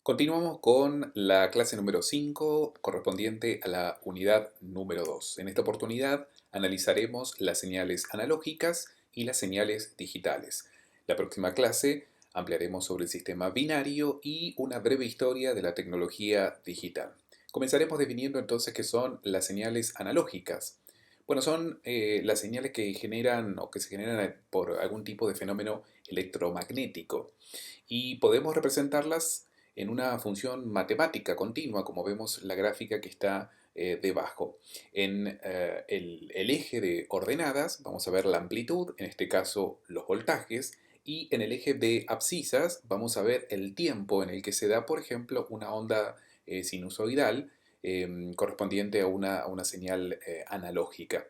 Continuamos con la clase número 5 correspondiente a la unidad número 2. En esta oportunidad analizaremos las señales analógicas y las señales digitales. La próxima clase ampliaremos sobre el sistema binario y una breve historia de la tecnología digital. Comenzaremos definiendo entonces qué son las señales analógicas. Bueno, son las señales que generan o que se generan por algún tipo de fenómeno electromagnético y podemos representarlas en una función matemática continua, como vemos la gráfica que está debajo. En el eje de ordenadas vamos a ver la amplitud, en este caso los voltajes, y en el eje de abscisas vamos a ver el tiempo en el que se da, por ejemplo, una onda sinusoidal correspondiente a una señal analógica.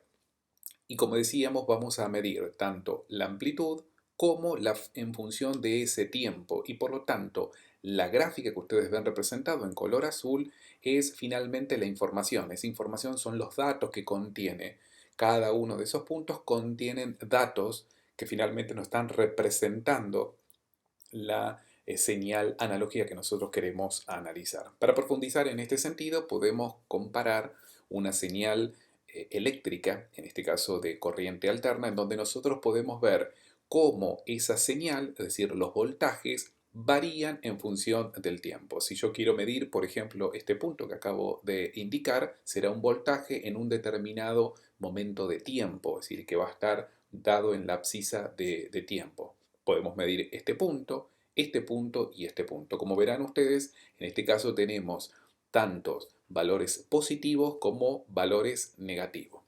Y como decíamos, vamos a medir tanto la amplitud como en función de ese tiempo. Y por lo tanto, la gráfica que ustedes ven representado en color azul es finalmente la información. Esa información son los datos que contiene. Cada uno de esos puntos contienen datos que finalmente nos están representando la señal analógica que nosotros queremos analizar. Para profundizar en este sentido, podemos comparar una señal eléctrica, en este caso de corriente alterna, en donde nosotros podemos ver cómo esa señal, es decir, los voltajes, varían en función del tiempo. Si yo quiero medir, por ejemplo, este punto que acabo de indicar, será un voltaje en un determinado momento de tiempo, es decir, que va a estar dado en la abscisa de tiempo. Podemos medir este punto y este punto. Como verán ustedes, en este caso tenemos tantos valores positivos como valores negativos.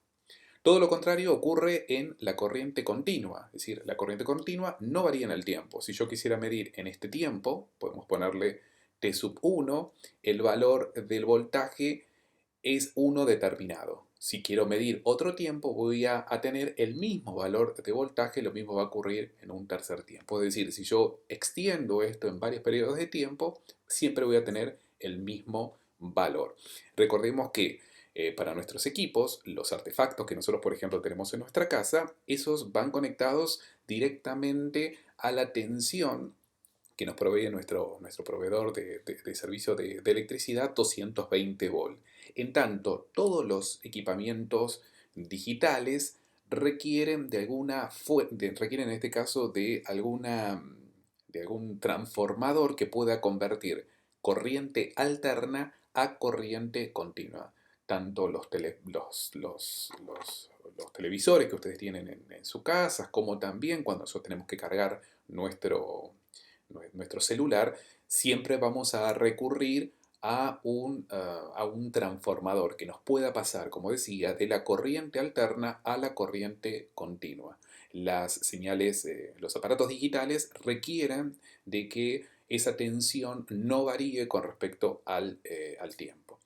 Todo lo contrario ocurre en la corriente continua, es decir, la corriente continua no varía en el tiempo. Si yo quisiera medir en este tiempo, podemos ponerle T sub 1, el valor del voltaje es uno determinado. Si quiero medir otro tiempo, voy a tener el mismo valor de voltaje, lo mismo va a ocurrir en un tercer tiempo. Es decir, si yo extiendo esto en varios periodos de tiempo, siempre voy a tener el mismo valor. Recordemos que para nuestros equipos, los artefactos que nosotros, por ejemplo, tenemos en nuestra casa, esos van conectados directamente a la tensión que nos provee nuestro proveedor de servicio de electricidad, 220 volt. En tanto, todos los equipamientos digitales requieren de alguna requieren en este caso de algún transformador que pueda convertir corriente alterna a corriente continua. Tanto los televisores que ustedes tienen en su casa, como también cuando nosotros tenemos que cargar nuestro celular, siempre vamos a recurrir a un transformador que nos pueda pasar, como decía, de la corriente alterna a la corriente continua. Las señales, los aparatos digitales requieren de que esa tensión no varíe con respecto al tiempo.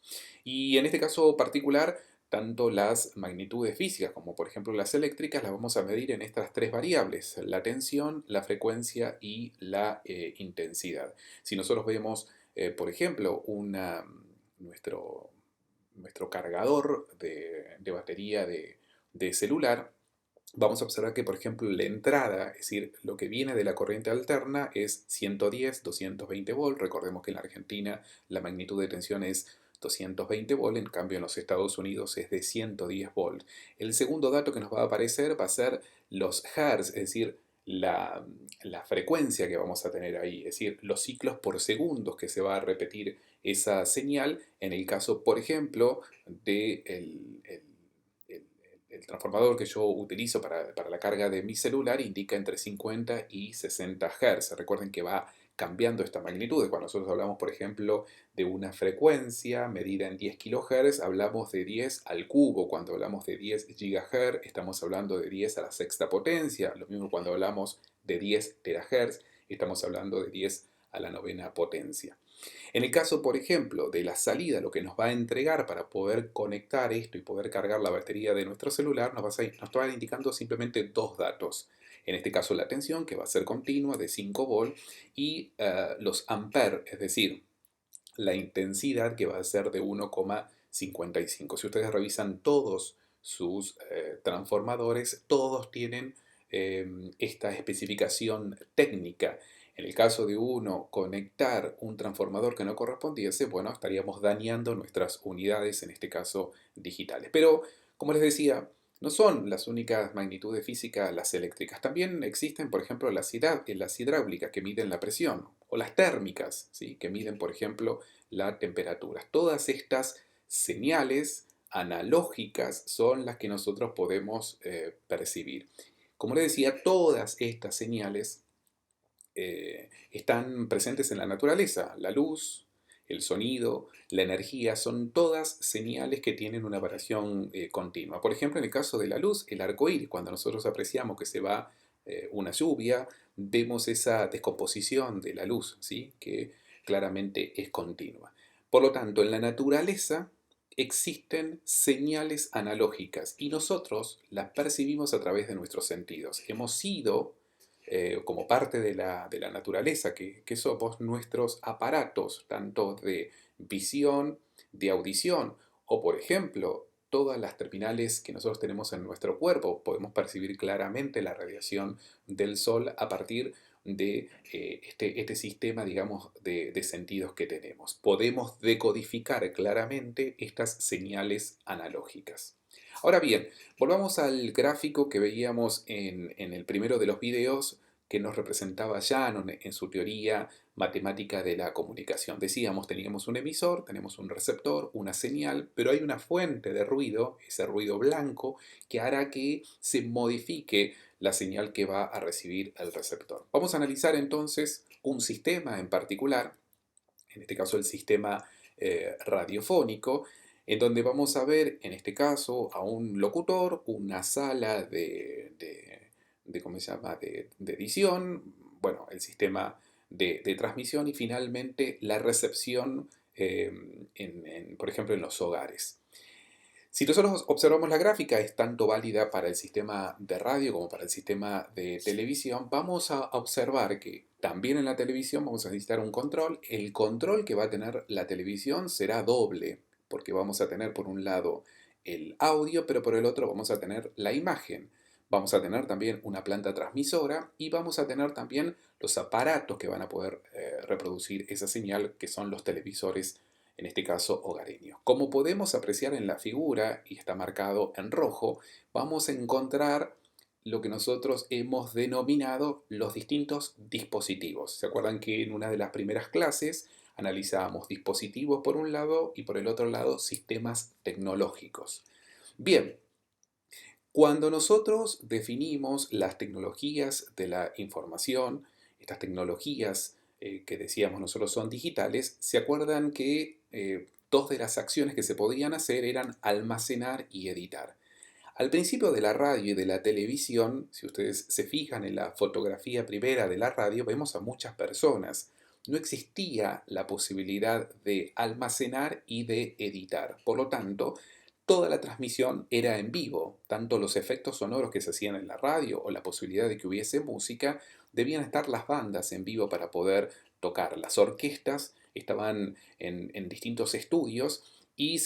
Y en este caso particular, tanto las magnitudes físicas como por ejemplo las eléctricas las vamos a medir en estas tres variables, la tensión, la frecuencia y la intensidad. Si nosotros vemos, por ejemplo, nuestro, nuestro cargador de batería de celular, vamos a observar que, por ejemplo, la entrada, es decir, lo que viene de la corriente alterna es 110, 220 volt. Recordemos que en la Argentina la magnitud de tensión es 220 volt, en cambio en los Estados Unidos es de 110 volt. El segundo dato que nos va a aparecer va a ser los hertz, es decir, la frecuencia que vamos a tener ahí, es decir, los ciclos por segundos que se va a repetir esa señal en el caso, por ejemplo, de el- el transformador que yo utilizo para la carga de mi celular indica entre 50 y 60 Hz. Recuerden que va cambiando esta magnitud. Cuando nosotros hablamos, por ejemplo, de una frecuencia medida en 10 kHz, hablamos de 10 al cubo. Cuando hablamos de 10 GHz, estamos hablando de 10 a la sexta potencia. Lo mismo cuando hablamos de 10 terahertz, estamos hablando de 10 a la novena potencia. En el caso, por ejemplo, de la salida, lo que nos va a entregar para poder conectar esto y poder cargar la batería de nuestro celular, nos va indicando simplemente dos datos. En este caso, la tensión, que va a ser continua, de 5 volt, y los amperes, es decir, la intensidad, que va a ser de 1,55. Si ustedes revisan todos sus transformadores, todos tienen esta especificación técnica. En el caso de uno conectar un transformador que no correspondiese, bueno, estaríamos dañando nuestras unidades, en este caso digitales. Pero, como les decía, no son las únicas magnitudes físicas las eléctricas. También existen, por ejemplo, las hidráulicas que miden la presión, o las térmicas, ¿sí? Que miden, por ejemplo, la temperatura. Todas estas señales analógicas son las que nosotros podemos percibir. Como les decía, todas estas señales están presentes en la naturaleza. La luz, el sonido, la energía, son todas señales que tienen una variación continua. Por ejemplo, en el caso de la luz, el arco iris, cuando nosotros apreciamos que se va una lluvia, vemos esa descomposición de la luz, ¿sí? Que claramente es continua. Por lo tanto, en la naturaleza existen señales analógicas y nosotros las percibimos a través de nuestros sentidos. Hemos sido como parte de la naturaleza que somos, nuestros aparatos, tanto de visión, de audición, o por ejemplo, todas las terminales que nosotros tenemos en nuestro cuerpo, podemos percibir claramente la radiación del sol a partir de este sistema, digamos, de sentidos que tenemos. Podemos decodificar claramente estas señales analógicas. Ahora bien, volvamos al gráfico que veíamos en el primero de los videos que nos representaba Shannon en su teoría matemática de la comunicación. Decíamos, teníamos un emisor, tenemos un receptor, una señal, pero hay una fuente de ruido, ese ruido blanco, que hará que se modifique la señal que va a recibir el receptor. Vamos a analizar entonces un sistema en particular, en este caso el sistema radiofónico, en donde vamos a ver, en este caso, a un locutor, una sala ¿cómo se llama?, de edición, bueno, el sistema de transmisión y finalmente la recepción, por ejemplo, en los hogares. Si nosotros observamos la gráfica, es tanto válida para el sistema de radio como para el sistema de televisión, vamos a observar que también en la televisión vamos a necesitar un control. El control que va a tener la televisión será doble, porque vamos a tener por un lado el audio, pero por el otro vamos a tener la imagen. Vamos a tener también una planta transmisora y vamos a tener también los aparatos que van a poder reproducir esa señal, que son los televisores, en este caso hogareño. Como podemos apreciar en la figura, y está marcado en rojo, vamos a encontrar lo que nosotros hemos denominado los distintos dispositivos. ¿Se acuerdan que en una de las primeras clases analizábamos dispositivos por un lado y por el otro lado sistemas tecnológicos? Bien, cuando nosotros definimos las tecnologías de la información, estas tecnologías que decíamos nosotros son digitales, se acuerdan que dos de las acciones que se podían hacer eran almacenar y editar. Al principio de la radio y de la televisión, si ustedes se fijan en la fotografía primera de la radio, vemos a muchas personas. No existía la posibilidad de almacenar y de editar. Por lo tanto, toda la transmisión era en vivo. Tanto los efectos sonoros que se hacían en la radio o la posibilidad de que hubiese música, debían estar las bandas en vivo para poder tocar. Las orquestas estaban en distintos estudios y,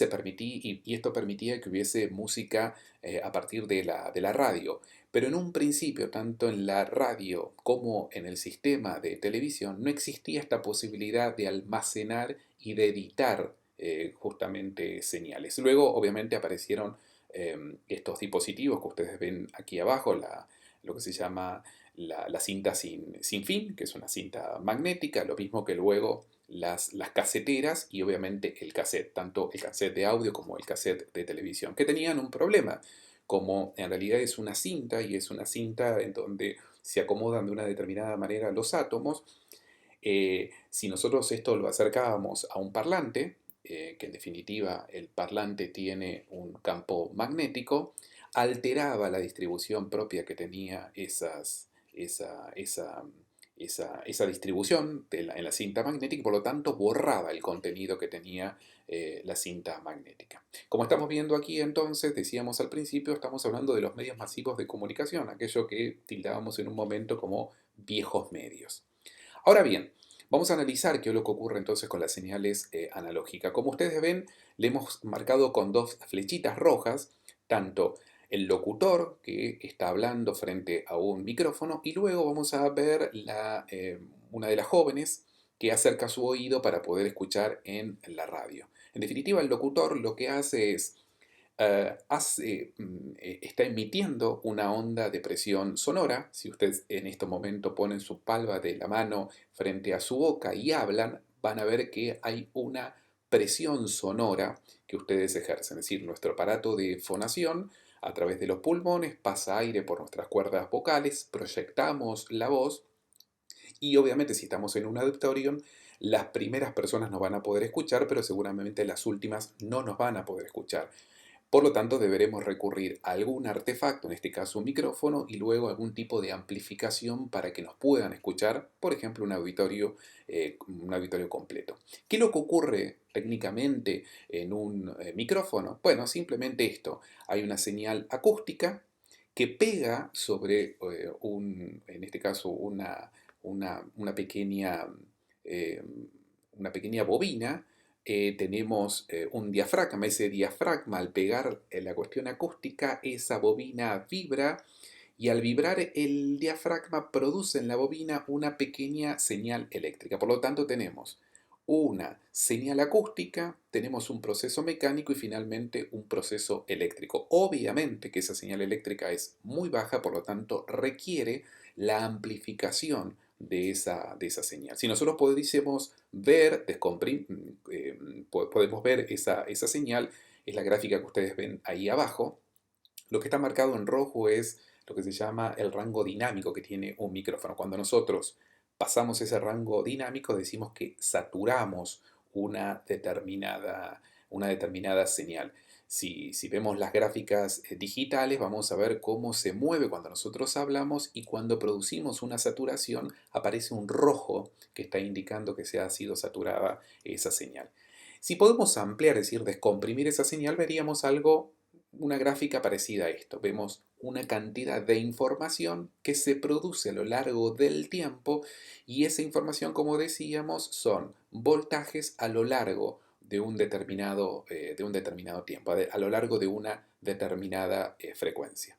y esto permitía que hubiese música a partir de la radio. Pero en un principio, tanto en la radio como en el sistema de televisión, no existía esta posibilidad de almacenar y de editar justamente señales. Luego, obviamente, aparecieron estos dispositivos que ustedes ven aquí abajo, lo que se llama la cinta sin fin, que es una cinta magnética, lo mismo que luego las caseteras y obviamente el cassette, tanto el cassette de audio como el cassette de televisión, que tenían un problema, como en realidad es una cinta y es una cinta en donde se acomodan de una determinada manera los átomos. Si nosotros esto lo acercábamos a un parlante, que en definitiva el parlante tiene un campo magnético, alteraba la distribución propia que tenía esa distribución en la cinta magnética y por lo tanto borraba el contenido que tenía la cinta magnética. Como estamos viendo aquí entonces, decíamos al principio, estamos hablando de los medios masivos de comunicación, aquello que tildábamos en un momento como viejos medios. Ahora bien, vamos a analizar qué es lo que ocurre entonces con las señales analógicas. Como ustedes ven, le hemos marcado con dos flechitas rojas, tanto el locutor que está hablando frente a un micrófono y luego vamos a ver una de las jóvenes que acerca su oído para poder escuchar en la radio. En definitiva, el locutor lo que hace es está emitiendo una onda de presión sonora. Si ustedes en este momento ponen su palma de la mano frente a su boca y hablan, van a ver que hay una presión sonora que ustedes ejercen. Es decir, nuestro aparato de fonación a través de los pulmones pasa aire por nuestras cuerdas vocales, proyectamos la voz y obviamente si estamos en un auditorium, las primeras personas nos van a poder escuchar, pero seguramente las últimas no nos van a poder escuchar. Por lo tanto, deberemos recurrir a algún artefacto, en este caso un micrófono, y luego algún tipo de amplificación para que nos puedan escuchar, por ejemplo, un auditorio completo. ¿Qué es lo que ocurre técnicamente en un micrófono? Bueno, simplemente esto. Hay una señal acústica que pega sobre en este caso, una pequeña, eh, una pequeña bobina. Tenemos un diafragma. Ese diafragma, al pegar la cuestión acústica, esa bobina vibra y al vibrar el diafragma produce en la bobina una pequeña señal eléctrica. Por lo tanto, tenemos una señal acústica, tenemos un proceso mecánico y finalmente un proceso eléctrico. Obviamente que esa señal eléctrica es muy baja, por lo tanto requiere la amplificación de esa señal. Si nosotros pudiésemos ver, podemos ver esa señal, es la gráfica que ustedes ven ahí abajo. Lo que está marcado en rojo es lo que se llama el rango dinámico que tiene un micrófono. Cuando nosotros pasamos ese rango dinámico, decimos que saturamos una determinada señal. Si vemos las gráficas digitales, vamos a ver cómo se mueve cuando nosotros hablamos y cuando producimos una saturación aparece un rojo que está indicando que se ha sido saturada esa señal. Si podemos ampliar, es decir, descomprimir esa señal, veríamos una gráfica parecida a esto. Vemos una cantidad de información que se produce a lo largo del tiempo y esa información, como decíamos, son voltajes a lo largo de un determinado tiempo, a lo largo de una determinada frecuencia.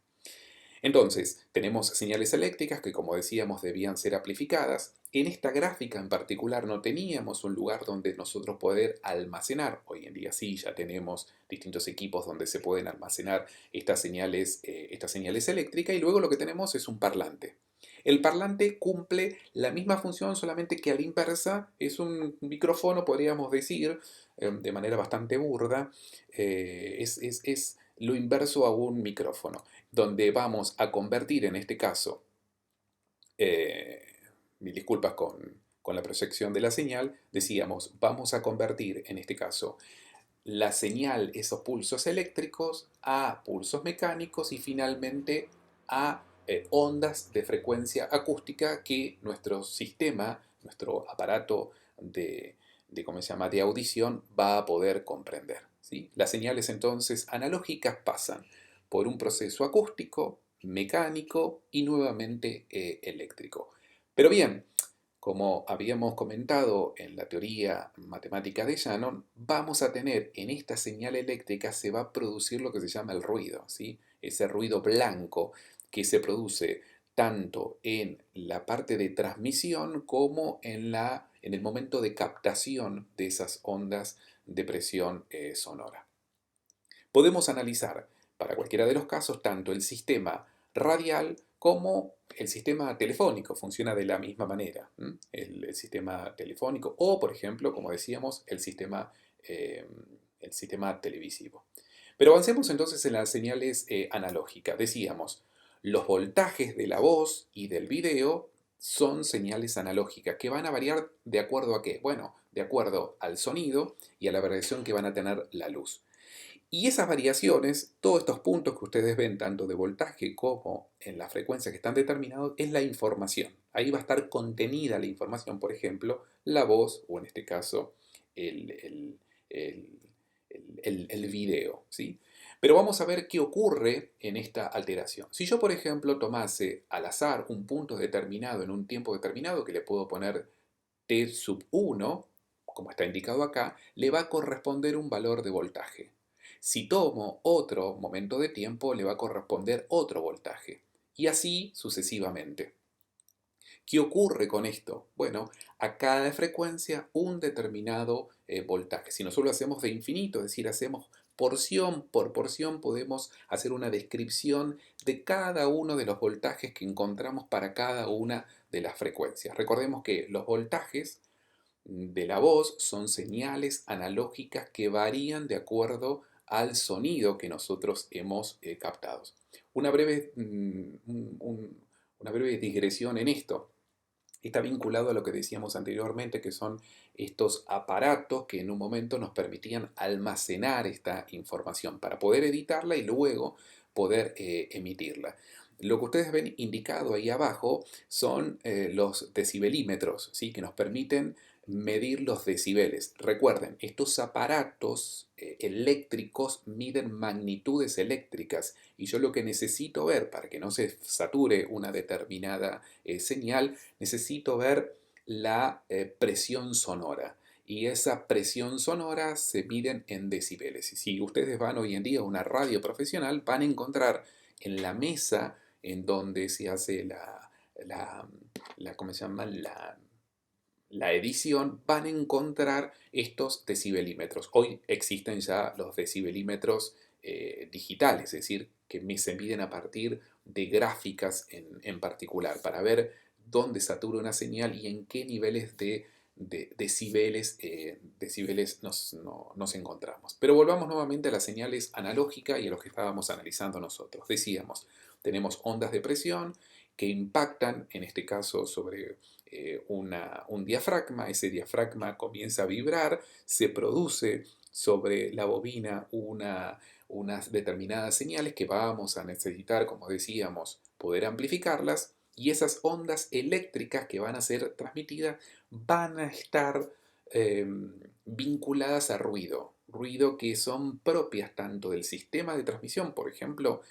Entonces, tenemos señales eléctricas que, como decíamos, debían ser amplificadas. En esta gráfica en particular no teníamos un lugar donde nosotros poder almacenar. Hoy en día sí, ya tenemos distintos equipos donde se pueden almacenar estas señales eléctricas y luego lo que tenemos es un parlante. El parlante cumple la misma función, solamente que a la inversa es un micrófono, podríamos decir, de manera bastante burda, es lo inverso a un micrófono donde vamos a convertir en este caso, eh, mil disculpas con la proyección de la señal, decíamos, vamos a convertir en este caso la señal, esos pulsos eléctricos, a pulsos mecánicos y finalmente a ondas de frecuencia acústica que nuestro sistema, nuestro aparato ¿cómo se llama?, de audición va a poder comprender. ¿Sí? Las señales entonces analógicas pasan por un proceso acústico, mecánico y nuevamente eléctrico. Pero bien, como habíamos comentado en la teoría matemática de Shannon, vamos a tener en esta señal eléctrica se va a producir lo que se llama el ruido, ¿sí? Ese ruido blanco que se produce tanto en la parte de transmisión como en el momento de captación de esas ondas de presión sonora. Podemos analizar para cualquiera de los casos tanto el sistema radial como el sistema telefónico. Funciona de la misma manera. El sistema telefónico o, por ejemplo, como decíamos, eh, el sistema televisivo. Pero avancemos entonces en las señales analógicas. Decíamos, los voltajes de la voz y del video son señales analógicas que van a variar de acuerdo a qué? Bueno, de acuerdo al sonido y a la variación que van a tener la luz. Y esas variaciones, todos estos puntos que ustedes ven, tanto de voltaje como en la frecuencia que están determinados, es la información. Ahí va a estar contenida la información, por ejemplo, la voz o en este caso el, el, el, el video. ¿Sí? Pero vamos a ver qué ocurre en esta alteración. Si yo, por ejemplo, tomase al azar un punto determinado en un tiempo determinado, que le puedo poner t sub 1, como está indicado acá, le va a corresponder un valor de voltaje. Si tomo otro momento de tiempo, le va a corresponder otro voltaje. Y así sucesivamente. ¿Qué ocurre con esto? Bueno, a cada frecuencia un determinado voltaje. Si nosotros lo hacemos de infinito, es decir, hacemos porción por porción, podemos hacer una descripción de cada uno de los voltajes que encontramos para cada una de las frecuencias. Recordemos que los voltajes de la voz son señales analógicas que varían de acuerdo al sonido que nosotros hemos captado. Una breve, una breve digresión en esto. Está vinculado a lo que decíamos anteriormente, que son estos aparatos que en un momento nos permitían almacenar esta información para poder editarla y luego poder emitirla. Lo que ustedes ven indicado ahí abajo son los decibelímetros, ¿sí? Que nos permiten medir los decibeles. Recuerden, estos aparatos eléctricos miden magnitudes eléctricas y yo lo que necesito ver para que no se sature una determinada señal, necesito ver la presión sonora. Y esa presión sonora se miden en decibeles. Y si ustedes van hoy en día a una radio profesional, van a encontrar en la mesa en donde se hace ¿cómo se llama? La edición, van a encontrar estos decibelímetros. Hoy existen ya los decibelímetros digitales, es decir, que se miden a partir de gráficas en particular para ver dónde satura una señal y en qué niveles de decibeles, nos encontramos. Pero volvamos nuevamente a las señales analógicas y a lo que estábamos analizando nosotros. Decíamos, tenemos ondas de presión que impactan, en este caso, sobre un diafragma. Ese diafragma comienza a vibrar, se produce sobre la bobina unas determinadas señales que vamos a necesitar, como decíamos, poder amplificarlas, y esas ondas eléctricas que van a ser transmitidas van a estar eh, vinculadas a ruido que son propias tanto del sistema de transmisión, por ejemplo,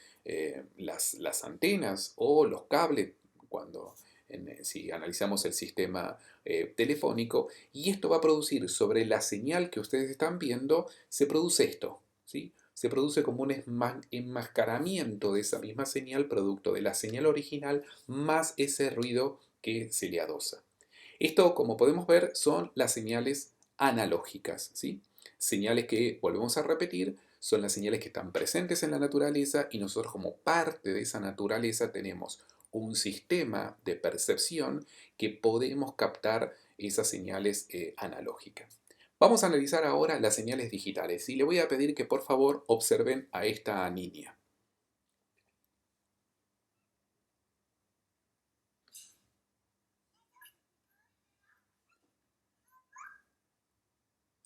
las antenas o los cables, cuando si analizamos el sistema telefónico, y esto va a producir sobre la señal que ustedes están viendo, se produce esto, ¿sí? Se produce como un enmascaramiento de esa misma señal producto de la señal original más ese ruido que se le adosa. Esto, como podemos ver, son las señales analógicas, ¿sí? Señales que, volvemos a repetir, son las señales que están presentes en la naturaleza y nosotros como parte de esa naturaleza tenemos un sistema de percepción que podemos captar esas señales analógicas. Vamos a analizar ahora las señales digitales y le voy a pedir que por favor observen a esta niña.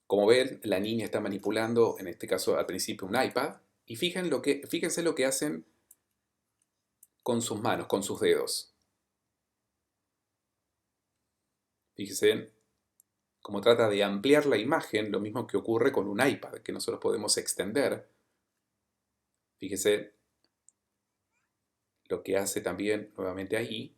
Como ven, la niña está manipulando, en este caso al principio, un iPad, y fíjense lo que hacen con sus manos, con sus dedos. Fíjense cómo trata de ampliar la imagen, lo mismo que ocurre con un iPad, que nosotros podemos extender. Fíjense lo que hace también nuevamente ahí.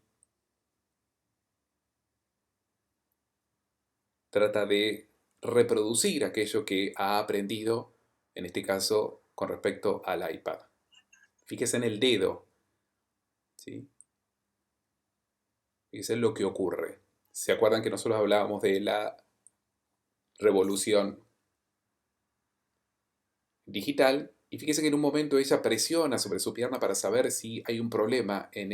Trata de reproducir aquello que ha aprendido, en este caso, con respecto al iPad. Fíjense en el dedo, ¿sí? Fíjense lo que ocurre. ¿Se acuerdan que nosotros hablábamos de la revolución digital? Y fíjese que en un momento ella presiona sobre su pierna para saber si hay un problema en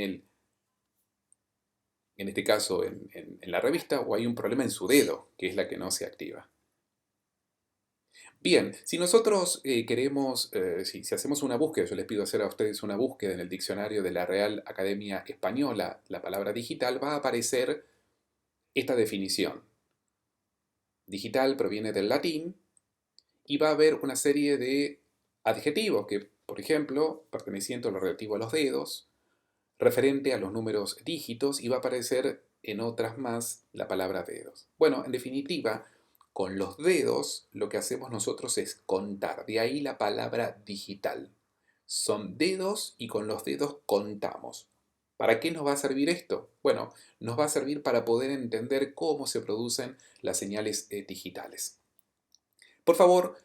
este caso en la revista, o hay un problema en su dedo, que es la que no se activa. Bien, si nosotros queremos, si hacemos una búsqueda, yo les pido hacer a ustedes una búsqueda en el diccionario de la Real Academia Española, la palabra digital, va a aparecer esta definición. Digital proviene del latín y va a haber una serie de adjetivos que, por ejemplo, perteneciente a lo relativo a los dedos, referente a los números dígitos, y va a aparecer en otras más la palabra dedos. Bueno, en definitiva, con los dedos lo que hacemos nosotros es contar, de ahí la palabra digital. Son dedos y con los dedos contamos. ¿Para qué nos va a servir esto? Bueno, nos va a servir para poder entender cómo se producen las señales digitales. Por favor,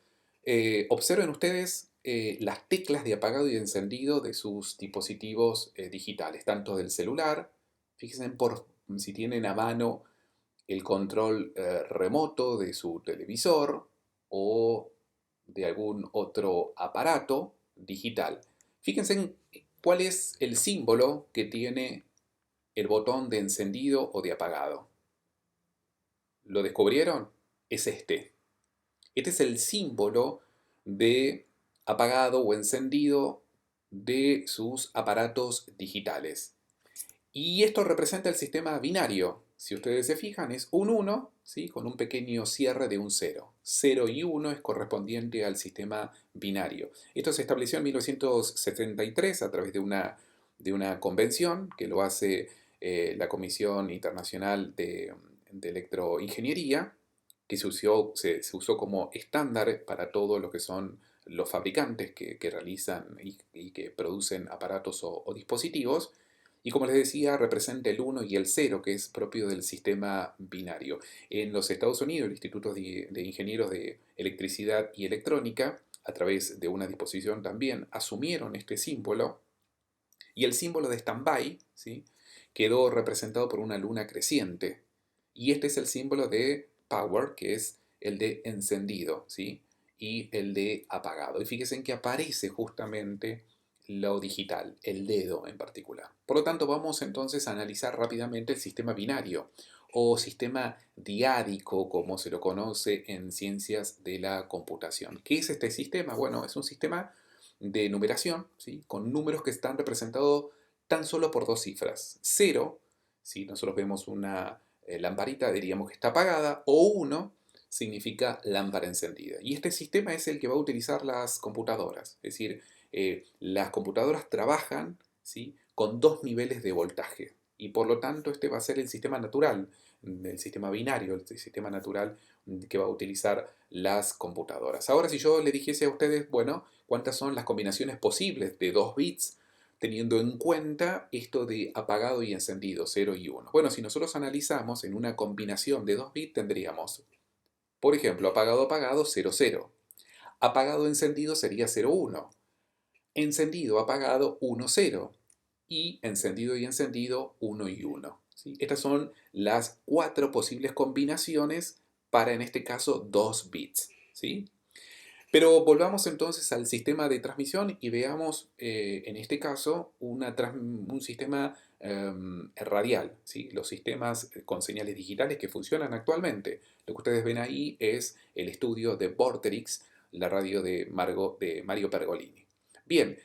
observen ustedes las teclas de apagado y encendido de sus dispositivos digitales, tanto del celular, fíjense si tienen a mano el control remoto de su televisor o de algún otro aparato digital. Fíjense en cuál es el símbolo que tiene el botón de encendido o de apagado. ¿Lo descubrieron? Es este. Este es el símbolo de apagado o encendido de sus aparatos digitales. Y esto representa el sistema binario. Si ustedes se fijan, es un 1, ¿sí? Con un pequeño cierre de un 0. 0 y 1 es correspondiente al sistema binario. Esto se estableció en 1973 a través de una convención que lo hace la Comisión Internacional de Electroingeniería, que se usó como estándar para todo lo que son los fabricantes que realizan y que producen aparatos o dispositivos. Y como les decía, representa el 1 y el 0, que es propio del sistema binario. En los Estados Unidos, el Instituto de Ingenieros de Electricidad y Electrónica, a través de una disposición también, asumieron este símbolo. Y el símbolo de stand-by, ¿sí?, quedó representado por una luna creciente. Y este es el símbolo de power, que es el de encendido, ¿sí?, y el de apagado. Y fíjense en que aparece justamente lo digital, el dedo en particular. Por lo tanto, vamos entonces a analizar rápidamente el sistema binario o sistema diádico, como se lo conoce en ciencias de la computación. ¿Qué es este sistema? Bueno, es un sistema de numeración, ¿sí?, con números que están representados tan solo por dos cifras. 0, si nosotros vemos una lamparita, diríamos que está apagada, o 1 significa lámpara encendida. Y este sistema es el que va a utilizar las computadoras. Es decir, las computadoras trabajan, ¿sí?, con dos niveles de voltaje. Y por lo tanto, este va a ser el sistema natural, el sistema binario, el sistema natural que va a utilizar las computadoras. Ahora, si yo le dijese a ustedes, bueno, ¿cuántas son las combinaciones posibles de 2 bits teniendo en cuenta esto de apagado y encendido, 0 y 1? Bueno, si nosotros analizamos en una combinación de 2 bits tendríamos, por ejemplo, apagado, apagado, 0, 0. Apagado, encendido sería 0, 1. Encendido, apagado, 1, 0. Y encendido y encendido, 1 y 1. ¿Sí? Estas son las 4 posibles combinaciones para, en este caso, 2 bits. ¿Sí? Pero volvamos entonces al sistema de transmisión y veamos, en este caso, un sistema radial, ¿sí? Los sistemas con señales digitales que funcionan actualmente. Lo que ustedes ven ahí es el estudio de Vorterix, la radio de Mario Pergolini. Bien,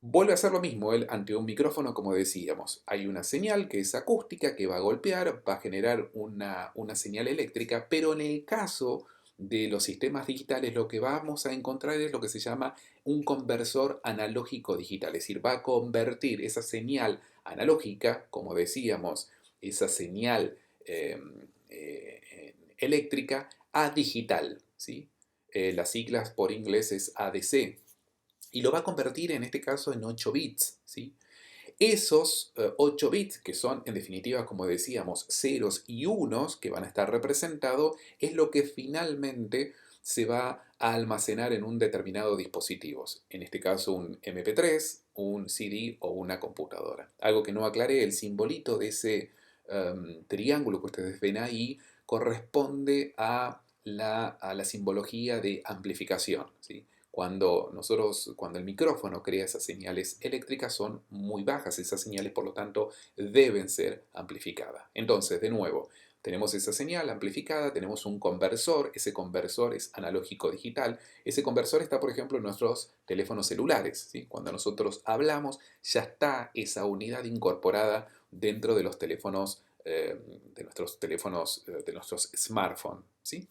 vuelve a hacer lo mismo él ante un micrófono, como decíamos. Hay una señal que es acústica, que va a golpear, va a generar una señal eléctrica, pero en el caso de los sistemas digitales lo que vamos a encontrar es lo que se llama un conversor analógico digital. Es decir, va a convertir esa señal analógica, como decíamos, esa señal eléctrica a digital, ¿sí? Las siglas por inglés es ADC y lo va a convertir en este caso en 8 bits, ¿sí? Esos 8 bits, que son en definitiva, como decíamos, ceros y unos que van a estar representados, es lo que finalmente se va a almacenar en un determinado dispositivo. En este caso un MP3, un CD o una computadora. Algo que no aclaré, el simbolito de ese triángulo que ustedes ven ahí corresponde a la simbología de amplificación, ¿sí? Cuando el micrófono crea esas señales eléctricas son muy bajas esas señales, por lo tanto deben ser amplificadas. Entonces, de nuevo, tenemos esa señal amplificada, tenemos un conversor, ese conversor es analógico digital, ese conversor está, por ejemplo, en nuestros teléfonos celulares, ¿sí? Cuando nosotros hablamos ya está esa unidad incorporada dentro de los teléfonos, de nuestros smartphones, ¿sí?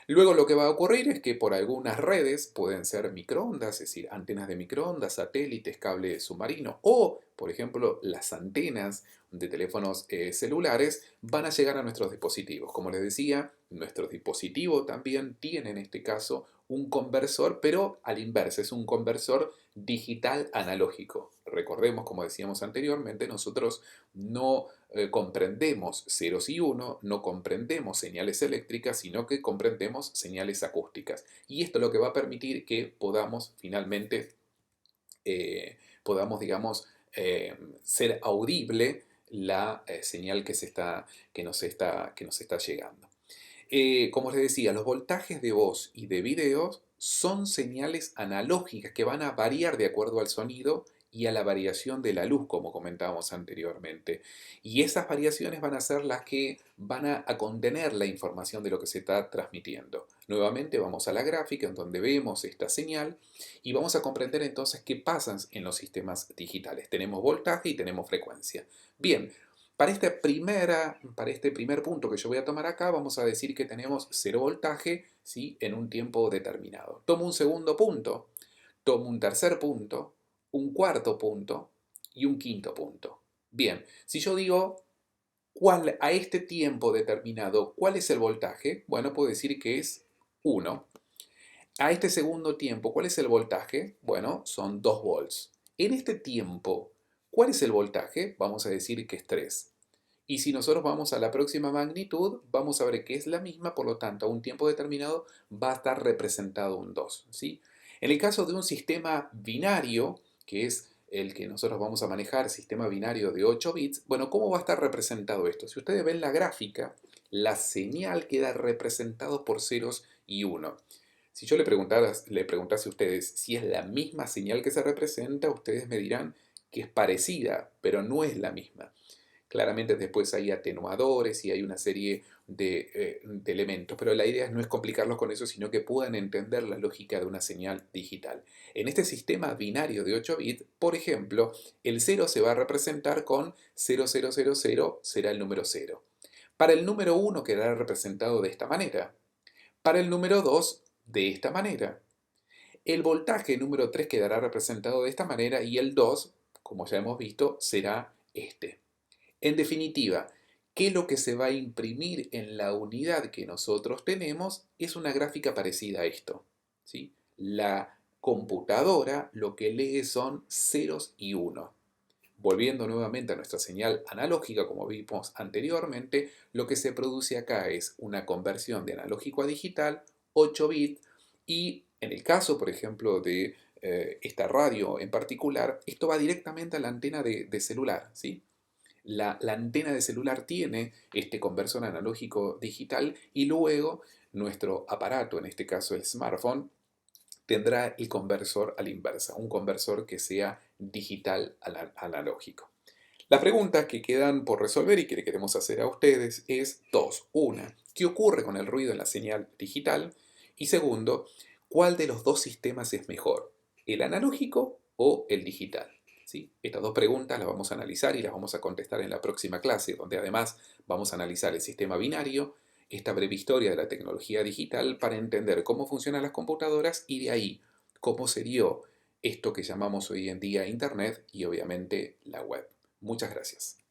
Luego lo que va a ocurrir es que por algunas redes pueden ser microondas, es decir, antenas de microondas, satélites, cable submarino o, por ejemplo, las antenas de teléfonos celulares van a llegar a nuestros dispositivos. Como les decía, nuestro dispositivo también tiene en este caso un conversor, pero al inverso, es un conversor digital analógico. Recordemos, como decíamos anteriormente, nosotros no comprendemos ceros y uno, no comprendemos señales eléctricas, sino que comprendemos señales acústicas. Y esto es lo que va a permitir que podamos finalmente, digamos, ser audible la señal que nos está llegando. Como les decía, los voltajes de voz y de videos son señales analógicas que van a variar de acuerdo al sonido y a la variación de la luz, como comentábamos anteriormente. Y esas variaciones van a ser las que van a contener la información de lo que se está transmitiendo. Nuevamente vamos a la gráfica en donde vemos esta señal y vamos a comprender entonces qué pasa en los sistemas digitales. Tenemos voltaje y tenemos frecuencia. Bien, para este primer punto que yo voy a tomar acá, vamos a decir que tenemos 0 voltaje, ¿sí?, en un tiempo determinado. Tomo un segundo punto, tomo un tercer punto, un cuarto punto y un quinto punto. Bien, si yo digo a este tiempo determinado, ¿cuál es el voltaje? Bueno, puedo decir que es 1. A este segundo tiempo, ¿cuál es el voltaje? Bueno, son 2 volts. En este tiempo, ¿cuál es el voltaje? Vamos a decir que es 3. Y si nosotros vamos a la próxima magnitud, vamos a ver que es la misma, por lo tanto, a un tiempo determinado va a estar representado un 2, ¿sí? En el caso de un sistema binario, que es el que nosotros vamos a manejar, sistema binario de 8 bits, bueno, ¿cómo va a estar representado esto? Si ustedes ven la gráfica, la señal queda representado por ceros y 1. Si yo le preguntase a ustedes si es la misma señal que se representa, ustedes me dirán que es parecida, pero no es la misma. Claramente después hay atenuadores y hay una serie de elementos, pero la idea no es complicarlos con eso, sino que puedan entender la lógica de una señal digital. En este sistema binario de 8 bits, por ejemplo, el 0 se va a representar con 0000, será el número 0. Para el número 1 quedará representado de esta manera. Para el número 2, de esta manera. El voltaje número 3 quedará representado de esta manera y el 2, como ya hemos visto, será este. En definitiva, ¿qué es lo que se va a imprimir en la unidad que nosotros tenemos? Es una gráfica parecida a esto, ¿sí? La computadora lo que lee son ceros y unos. Volviendo nuevamente a nuestra señal analógica, como vimos anteriormente, lo que se produce acá es una conversión de analógico a digital, 8 bits, y en el caso, por ejemplo, de esta radio en particular, esto va directamente a la antena de celular, ¿sí? La antena de celular tiene este conversor analógico digital y luego nuestro aparato, en este caso el smartphone, tendrá el conversor a la inversa, un conversor que sea digital analógico. Las preguntas que quedan por resolver y que le queremos hacer a ustedes es dos. Una, ¿qué ocurre con el ruido en la señal digital? Y segundo, ¿cuál de los dos sistemas es mejor? ¿El analógico o el digital? ¿Sí? Estas dos preguntas las vamos a analizar y las vamos a contestar en la próxima clase, donde además vamos a analizar el sistema binario, esta breve historia de la tecnología digital para entender cómo funcionan las computadoras y de ahí cómo se dio esto que llamamos hoy en día Internet y obviamente la web. Muchas gracias.